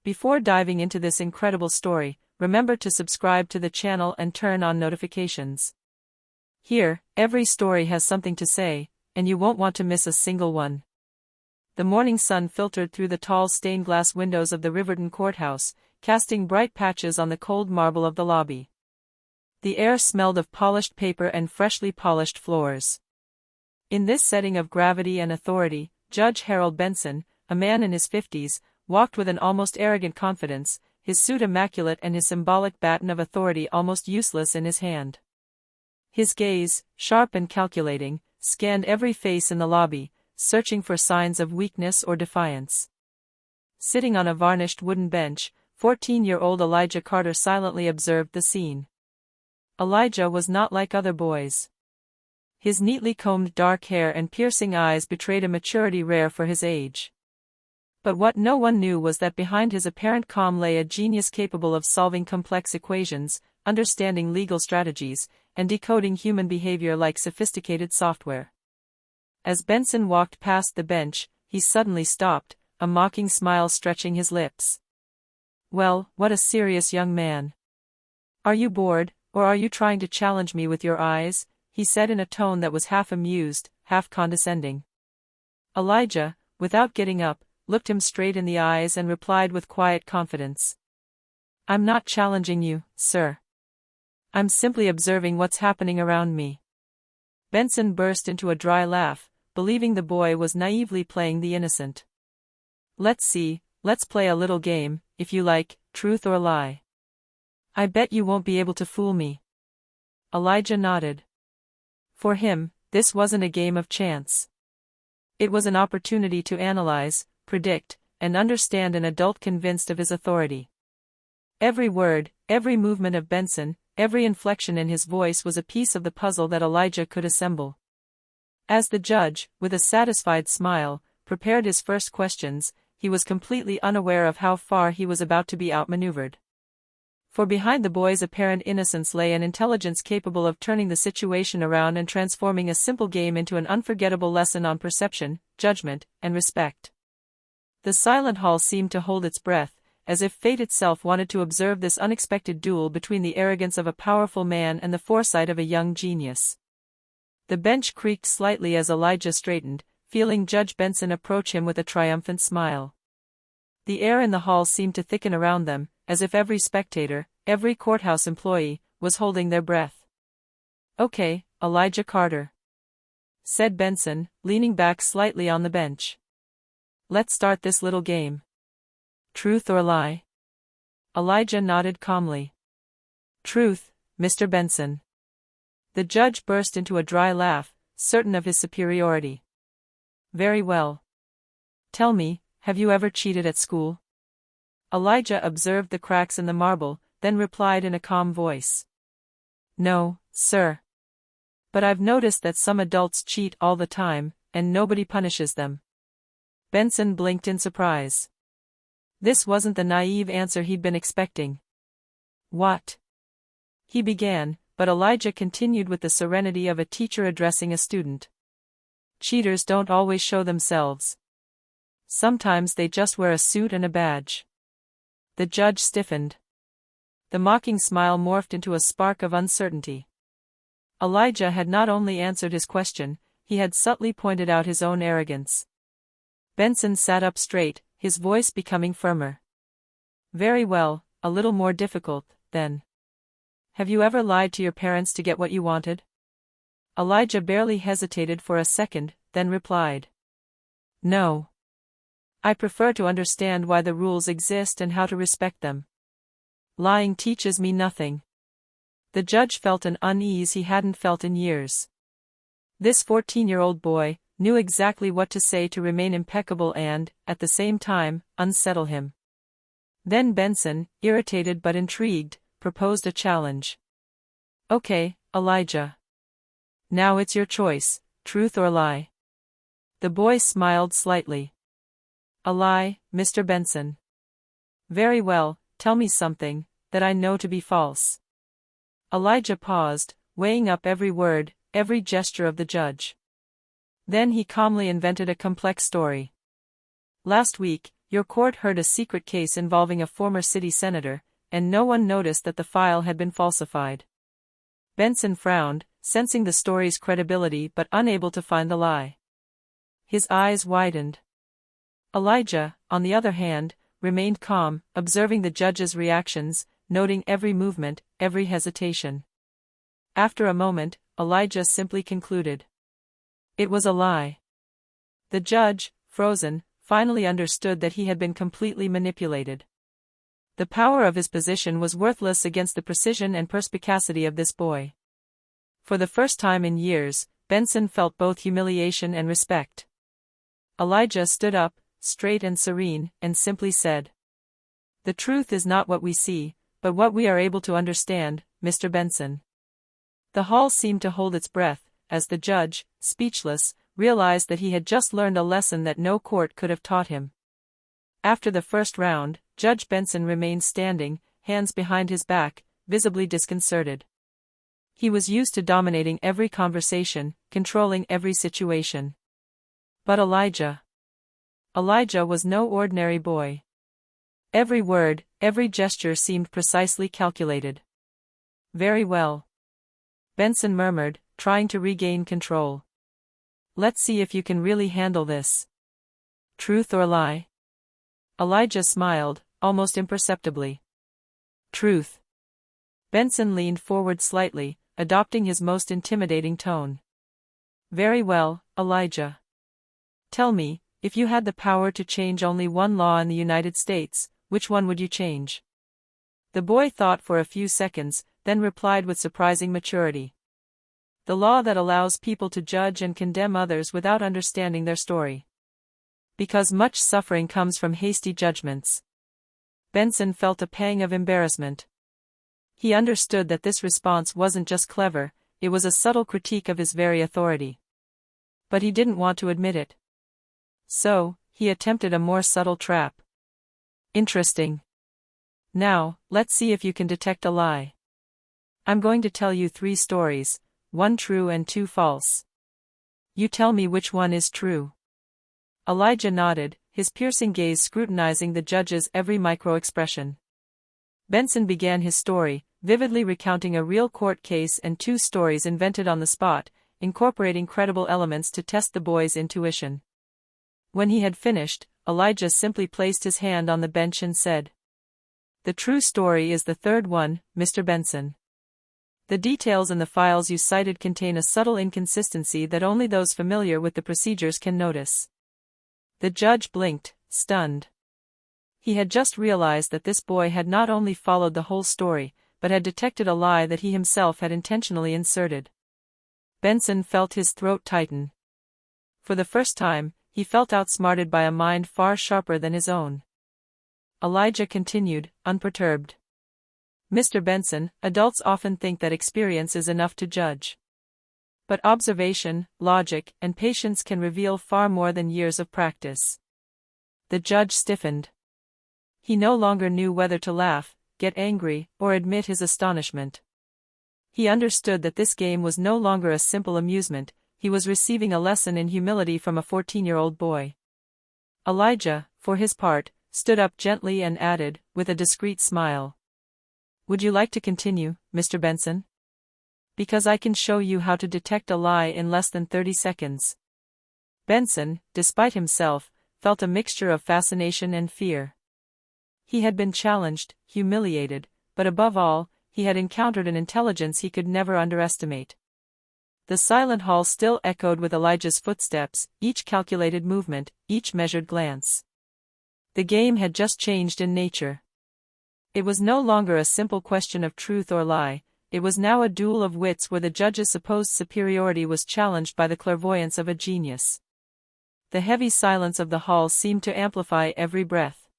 Before diving into this incredible story, remember to subscribe to the channel and turn on notifications. Here, every story has something to say, and you won't want to miss a single one. The morning sun filtered through the tall stained glass windows of the Riverton courthouse, casting bright patches on the cold marble of the lobby. The air smelled of polished paper and freshly polished floors. In this setting of gravity and authority, Judge Harold Benson, a man in his 50s, walked with an almost arrogant confidence, his suit immaculate and his symbolic baton of authority almost useless in his hand. His gaze, sharp and calculating, scanned every face in the lobby, searching for signs of weakness or defiance. Sitting on a varnished wooden bench, 14-year-old Elijah Carter silently observed the scene. Elijah was not like other boys. His neatly combed dark hair and piercing eyes betrayed a maturity rare for his age. But what no one knew was that behind his apparent calm lay a genius capable of solving complex equations, understanding legal strategies, and decoding human behavior like sophisticated software. As Benson walked past the bench, he suddenly stopped, a mocking smile stretching his lips. "Well, what a serious young man. Are you bored, or are you trying to challenge me with your eyes?" he said in a tone that was half amused, half condescending. Elijah, without getting up, looked him straight in the eyes and replied with quiet confidence. "I'm not challenging you, sir. I'm simply observing what's happening around me." Benson burst into a dry laugh, believing the boy was naively playing the innocent. Let's play a little game, if you like, truth or lie. I bet you won't be able to fool me." Elijah nodded. For him, this wasn't a game of chance. It was an opportunity to analyze, predict, and understand an adult convinced of his authority. Every word, every movement of Benson, every inflection in his voice was a piece of the puzzle that Elijah could assemble. As the judge, with a satisfied smile, prepared his first questions, he was completely unaware of how far he was about to be outmaneuvered. For behind the boy's apparent innocence lay an intelligence capable of turning the situation around and transforming a simple game into an unforgettable lesson on perception, judgment, and respect. The silent hall seemed to hold its breath, as if fate itself wanted to observe this unexpected duel between the arrogance of a powerful man and the foresight of a young genius. The bench creaked slightly as Elijah straightened, feeling Judge Benson approach him with a triumphant smile. The air in the hall seemed to thicken around them, as if every spectator, every courthouse employee, was holding their breath. "Okay, Elijah Carter," said Benson, leaning back slightly on the bench. "Let's start this little game. Truth or lie?" Elijah nodded calmly. "Truth, Mr. Benson." The judge burst into a dry laugh, certain of his superiority. "Very well. Tell me, have you ever cheated at school?" Elijah observed the cracks in the marble, then replied in a calm voice. "No, sir. But I've noticed that some adults cheat all the time, and nobody punishes them." Benson blinked in surprise. This wasn't the naive answer he'd been expecting. "What?" he began, but Elijah continued with the serenity of a teacher addressing a student. "Cheaters don't always show themselves. Sometimes they just wear a suit and a badge." The judge stiffened. The mocking smile morphed into a spark of uncertainty. Elijah had not only answered his question, he had subtly pointed out his own arrogance. Benson sat up straight, his voice becoming firmer. "Very well, a little more difficult, then. Have you ever lied to your parents to get what you wanted?" Elijah barely hesitated for a second, then replied. "No. I prefer to understand why the rules exist and how to respect them. Lying teaches me nothing." The judge felt an unease he hadn't felt in years. This 14-year-old boy knew exactly what to say to remain impeccable and, at the same time, unsettle him. Then Benson, irritated but intrigued, proposed a challenge. "Okay, Elijah. Now it's your choice, truth or lie." The boy smiled slightly. "A lie, Mr. Benson." "Very well, tell me something that I know to be false." Elijah paused, weighing up every word, every gesture of the judge. Then he calmly invented a complex story. "Last week, your court heard a secret case involving a former city senator, and no one noticed that the file had been falsified. Benson frowned, sensing the story's credibility but unable to find the lie. His eyes widened. Elijah, on the other hand, remained calm, observing the judge's reactions, noting every movement, every hesitation. After a moment, Elijah simply concluded. It was a lie. The judge, frozen, finally understood that he had been completely manipulated. The power of his position was worthless against the precision and perspicacity of this boy. For the first time in years, Benson felt both humiliation and respect. Elijah stood up, straight and serene, and simply said, "The truth is not what we see, but what we are able to understand, Mr. Benson." The hall seemed to hold its breath, as the judge, speechless, realized that he had just learned a lesson that no court could have taught him. After the first round, Judge Benson remained standing, hands behind his back, visibly disconcerted. He was used to dominating every conversation, controlling every situation. But Elijah was no ordinary boy. Every word, every gesture seemed precisely calculated. "Very well," Benson murmured, trying to regain control. "Let's see if you can really handle this. Truth or lie?" Elijah smiled, almost imperceptibly. "Truth." Benson leaned forward slightly, adopting his most intimidating tone. "Very well, Elijah. Tell me, if you had the power to change only one law in the United States, which one would you change?" The boy thought for a few seconds, then replied with surprising maturity. "The law that allows people to judge and condemn others without understanding their story. Because much suffering comes from hasty judgments." Benson felt a pang of embarrassment. He understood that this response wasn't just clever, it was a subtle critique of his very authority. But he didn't want to admit it. So, he attempted a more subtle trap. "Interesting. Now, let's see if you can detect a lie. I'm going to tell you 3 stories, 1 true and 2 false. You tell me which one is true." Elijah nodded, his piercing gaze scrutinizing the judge's every micro-expression. Benson began his story, vividly recounting a real court case and 2 stories invented on the spot, incorporating credible elements to test the boy's intuition. When he had finished, Elijah simply placed his hand on the bench and said, "The true story is the 3rd one, Mr. Benson. The details in the files you cited contain a subtle inconsistency that only those familiar with the procedures can notice." The judge blinked, stunned. He had just realized that this boy had not only followed the whole story, but had detected a lie that he himself had intentionally inserted. Benson felt his throat tighten. For the first time, he felt outsmarted by a mind far sharper than his own. Elijah continued, unperturbed. "Mr. Benson, adults often think that experience is enough to judge. But observation, logic, and patience can reveal far more than years of practice." The judge stiffened. He no longer knew whether to laugh, get angry, or admit his astonishment. He understood that this game was no longer a simple amusement, he was receiving a lesson in humility from a 14-year-old boy. Elijah, for his part, stood up gently and added, with a discreet smile, "Would you like to continue, Mr. Benson? Because I can show you how to detect a lie in less than 30 seconds. Benson, despite himself, felt a mixture of fascination and fear. He had been challenged, humiliated, but above all, he had encountered an intelligence he could never underestimate. The silent hall still echoed with Elijah's footsteps, each calculated movement, each measured glance. The game had just changed in nature. It was no longer a simple question of truth or lie, it was now a duel of wits where the judge's supposed superiority was challenged by the clairvoyance of a genius. The heavy silence of the hall seemed to amplify every breath.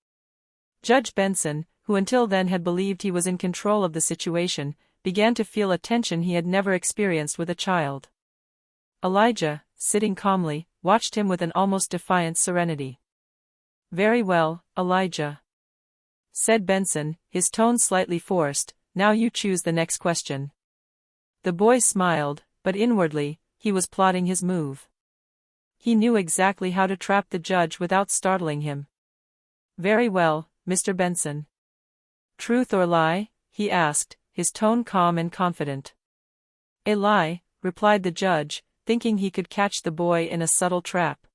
Judge Benson, who until then had believed he was in control of the situation, began to feel a tension he had never experienced with a child. Elijah, sitting calmly, watched him with an almost defiant serenity. "Very well, Elijah," said Benson, his tone slightly forced, "now you choose the next question." The boy smiled, but inwardly, he was plotting his move. He knew exactly how to trap the judge without startling him. Very well, Mr. Benson. Truth or lie? He asked, his tone calm and confident. A lie, replied the judge, thinking he could catch the boy in a subtle trap.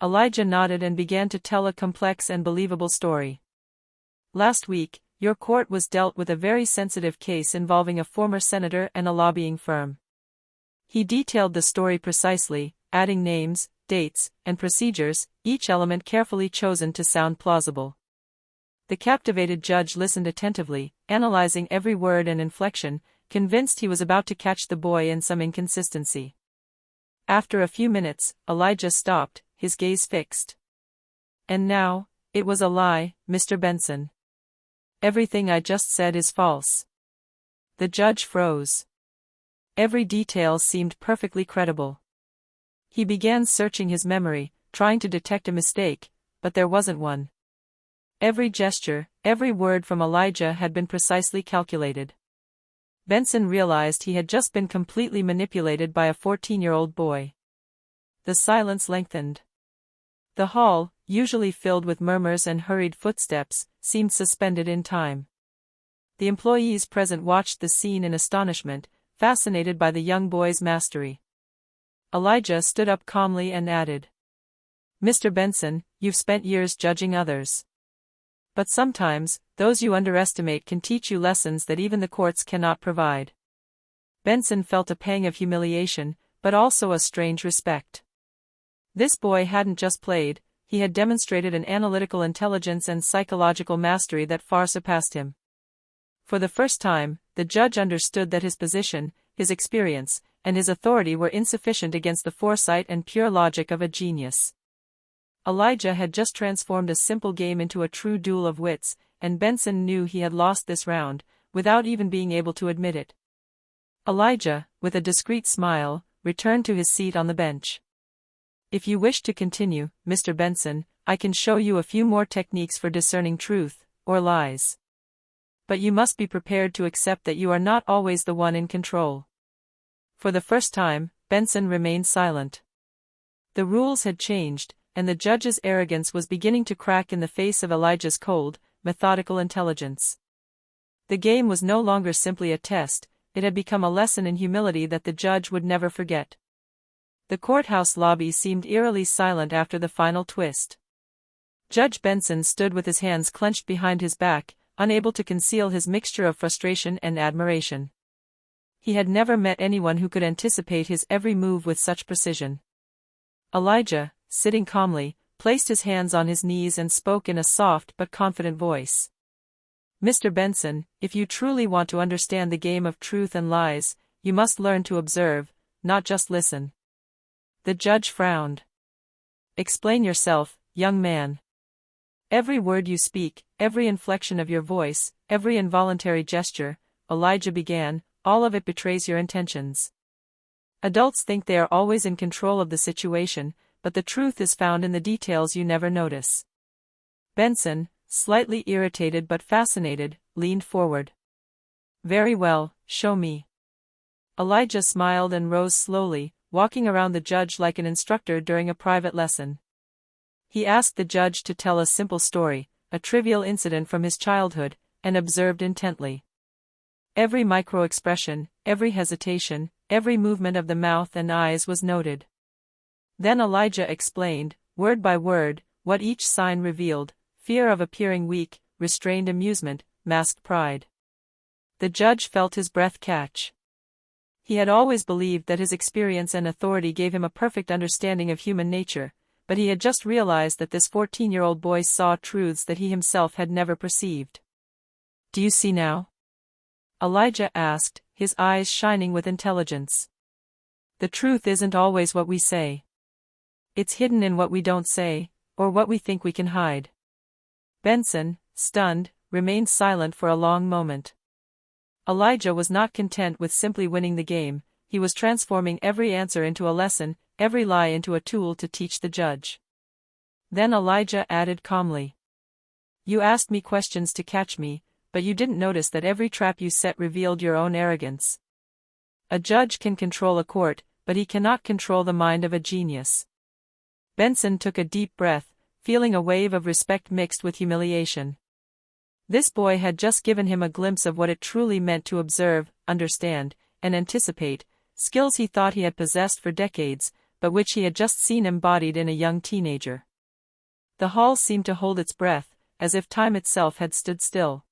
Elijah nodded and began to tell a complex and believable story. Last week, your court was dealt with a very sensitive case involving a former senator and a lobbying firm. He detailed the story precisely, adding names, dates, and procedures, each element carefully chosen to sound plausible. The captivated judge listened attentively, analyzing every word and inflection, convinced he was about to catch the boy in some inconsistency. After a few minutes, Elijah stopped, his gaze fixed. And now, it was a lie, Mr. Benson. Everything I just said is false. The judge froze. Every detail seemed perfectly credible. He began searching his memory, trying to detect a mistake, but there wasn't one. Every gesture, every word from Elijah had been precisely calculated. Benson realized he had just been completely manipulated by a 14-year-old boy. The silence lengthened. The hall, usually filled with murmurs and hurried footsteps, seemed suspended in time. The employees present watched the scene in astonishment, fascinated by the young boy's mastery. Elijah stood up calmly and added, "Mr. Benson, you've spent years judging others. But sometimes, those you underestimate can teach you lessons that even the courts cannot provide." Benson felt a pang of humiliation, but also a strange respect. This boy hadn't just played, he had demonstrated an analytical intelligence and psychological mastery that far surpassed him. For the first time, the judge understood that his position, his experience, and his authority were insufficient against the foresight and pure logic of a genius. Elijah had just transformed a simple game into a true duel of wits, and Benson knew he had lost this round, without even being able to admit it. Elijah, with a discreet smile, returned to his seat on the bench. "If you wish to continue, Mr. Benson, I can show you a few more techniques for discerning truth, or lies. But you must be prepared to accept that you are not always the one in control." For the first time, Benson remained silent. The rules had changed, and the judge's arrogance was beginning to crack in the face of Elijah's cold, methodical intelligence. The game was no longer simply a test, it had become a lesson in humility that the judge would never forget. The courthouse lobby seemed eerily silent after the final twist. Judge Benson stood with his hands clenched behind his back, unable to conceal his mixture of frustration and admiration. He had never met anyone who could anticipate his every move with such precision. Elijah, sitting calmly, placed his hands on his knees and spoke in a soft but confident voice. "Mr. Benson, if you truly want to understand the game of truth and lies, you must learn to observe, not just listen." The judge frowned. "Explain yourself, young man. Every word you speak, every inflection of your voice, every involuntary gesture," Elijah began, "all of it betrays your intentions. Adults think they are always in control of the situation, but the truth is found in the details you never notice." Benson, slightly irritated but fascinated, leaned forward. "Very well, show me." Elijah smiled and rose slowly, walking around the judge like an instructor during a private lesson. He asked the judge to tell a simple story, a trivial incident from his childhood, and observed intently. Every micro-expression, every hesitation, every movement of the mouth and eyes was noted. Then Elijah explained, word by word, what each sign revealed: fear of appearing weak, restrained amusement, masked pride. The judge felt his breath catch. He had always believed that his experience and authority gave him a perfect understanding of human nature, but he had just realized that this 14-year-old boy saw truths that he himself had never perceived. "Do you see now?" Elijah asked, his eyes shining with intelligence. "The truth isn't always what we say. It's hidden in what we don't say, or what we think we can hide." Benson, stunned, remained silent for a long moment. Elijah was not content with simply winning the game, he was transforming every answer into a lesson, every lie into a tool to teach the judge. Then Elijah added calmly, "You asked me questions to catch me, but you didn't notice that every trap you set revealed your own arrogance. A judge can control a court, but he cannot control the mind of a genius." Benson took a deep breath, feeling a wave of respect mixed with humiliation. This boy had just given him a glimpse of what it truly meant to observe, understand, and anticipate, skills he thought he had possessed for decades, but which he had just seen embodied in a young teenager. The hall seemed to hold its breath, as if time itself had stood still.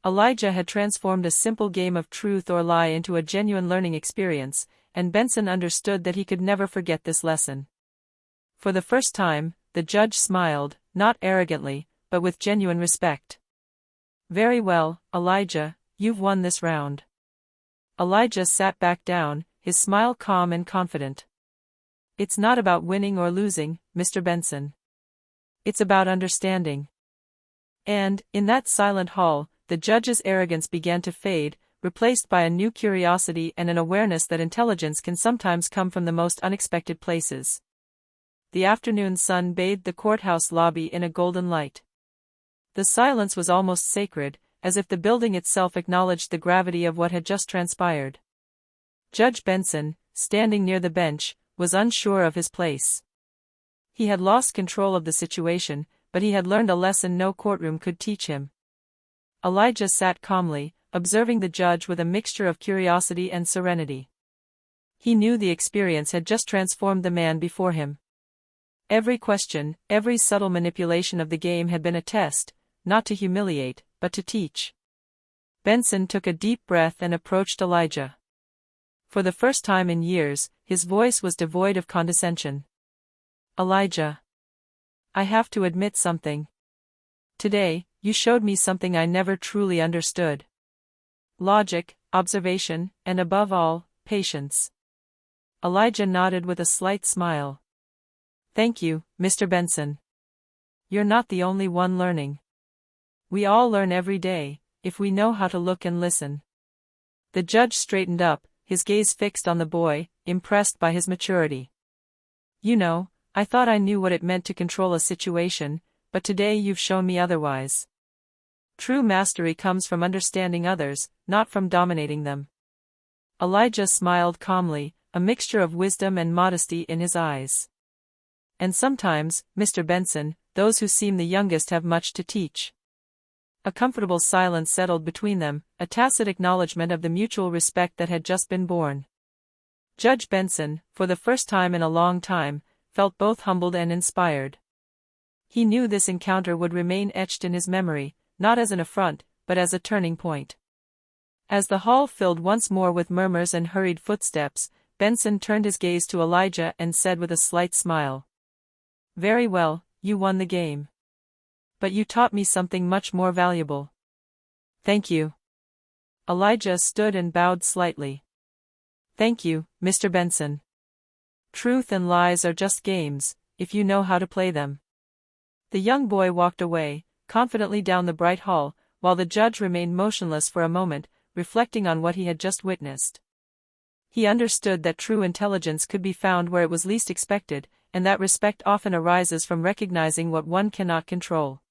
Elijah had transformed a simple game of truth or lie into a genuine learning experience, and Benson understood that he could never forget this lesson. For the first time, the judge smiled, not arrogantly, but with genuine respect. "Very well, Elijah, you've won this round." Elijah sat back down, his smile calm and confident. "It's not about winning or losing, Mr. Benson. It's about understanding." And, in that silent hall, the judge's arrogance began to fade, replaced by a new curiosity and an awareness that intelligence can sometimes come from the most unexpected places. The afternoon sun bathed the courthouse lobby in a golden light. The silence was almost sacred, as if the building itself acknowledged the gravity of what had just transpired. Judge Benson, standing near the bench, was unsure of his place. He had lost control of the situation, but he had learned a lesson no courtroom could teach him. Elijah sat calmly, observing the judge with a mixture of curiosity and serenity. He knew the experience had just transformed the man before him. Every question, every subtle manipulation of the game had been a test, not to humiliate, but to teach. Benson took a deep breath and approached Elijah. For the first time in years, his voice was devoid of condescension. "Elijah, I have to admit something. Today, you showed me something I never truly understood. Logic, observation, and above all, patience." Elijah nodded with a slight smile. "Thank you, Mr. Benson. You're not the only one learning. We all learn every day, if we know how to look and listen." The judge straightened up, his gaze fixed on the boy, impressed by his maturity. "You know, I thought I knew what it meant to control a situation, but today you've shown me otherwise. True mastery comes from understanding others, not from dominating them." Elijah smiled calmly, a mixture of wisdom and modesty in his eyes. "And sometimes, Mr. Benson, those who seem the youngest have much to teach." A comfortable silence settled between them, a tacit acknowledgement of the mutual respect that had just been born. Judge Benson, for the first time in a long time, felt both humbled and inspired. He knew this encounter would remain etched in his memory, not as an affront, but as a turning point. As the hall filled once more with murmurs and hurried footsteps, Benson turned his gaze to Elijah and said with a slight smile, "Very well, you won the game. But you taught me something much more valuable." "Thank you." Elijah stood and bowed slightly. "Thank you, Mr. Benson. Truth and lies are just games, if you know how to play them." The young boy walked away, confidently down the bright hall, while the judge remained motionless for a moment, reflecting on what he had just witnessed. He understood that true intelligence could be found where it was least expected, and that respect often arises from recognizing what one cannot control.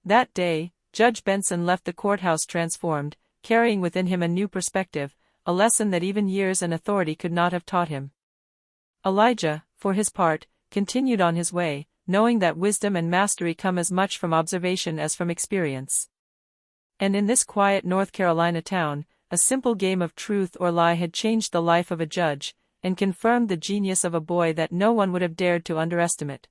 That day, Judge Benson left the courthouse transformed, carrying within him a new perspective, a lesson that even years and authority could not have taught him. Elijah, for his part, continued on his way, knowing that wisdom and mastery come as much from observation as from experience. And in this quiet North Carolina town, a simple game of truth or lie had changed the life of a judge, and confirmed the genius of a boy that no one would have dared to underestimate.